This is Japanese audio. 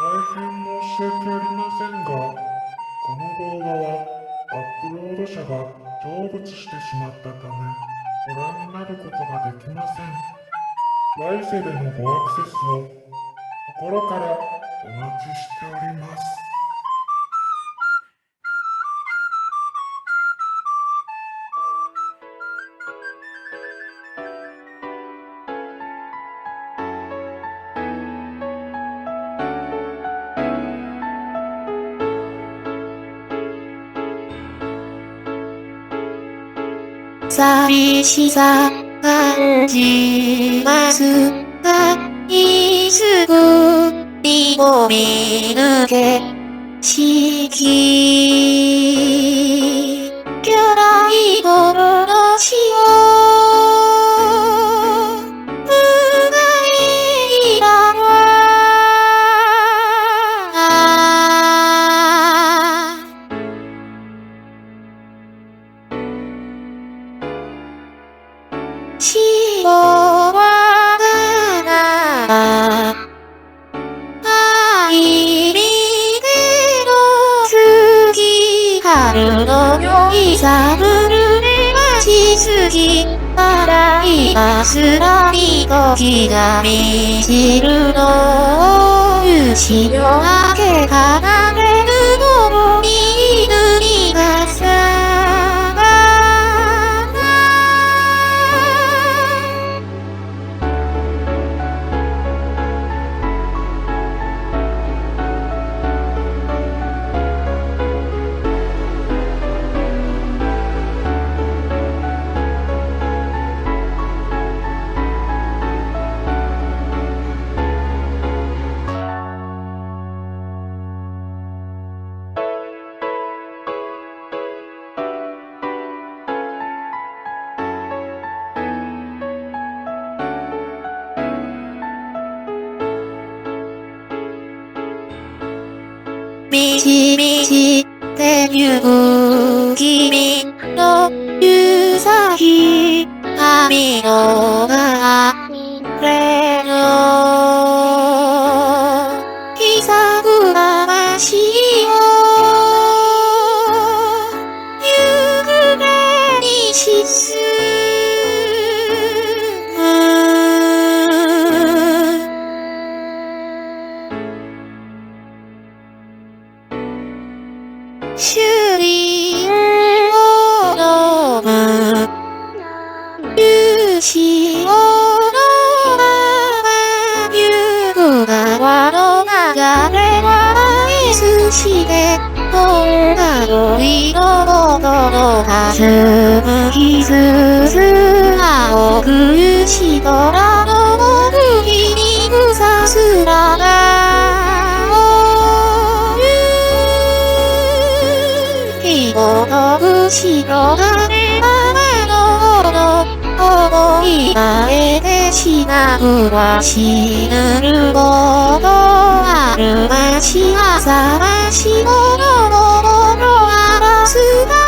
大変申し訳ありませんが、この動画はアップロード者が成仏してしまったため、ご覧になることができません。来世でのごアクセスを心からお待ちしております。寂しさ感じますが、いつにも見抜け、しき、巨大心の死を、迎えいらわ。しぼわな愛見ての月春の酔いさぶるね待ちすぎ洗いますらに時が満ちるの牛夜明け離れるのに犬にがさみちみちてゆく君の指先髪のがれのひさぐなしをゆくれにしす修理を飲む勇士をのまま行く川の流れは愛すして女の色の弾む傷す青く牛虎の首にぐさすらがこの後ろ羽の思いあえてしなくは死ぬることあるまし朝ましの心あらすが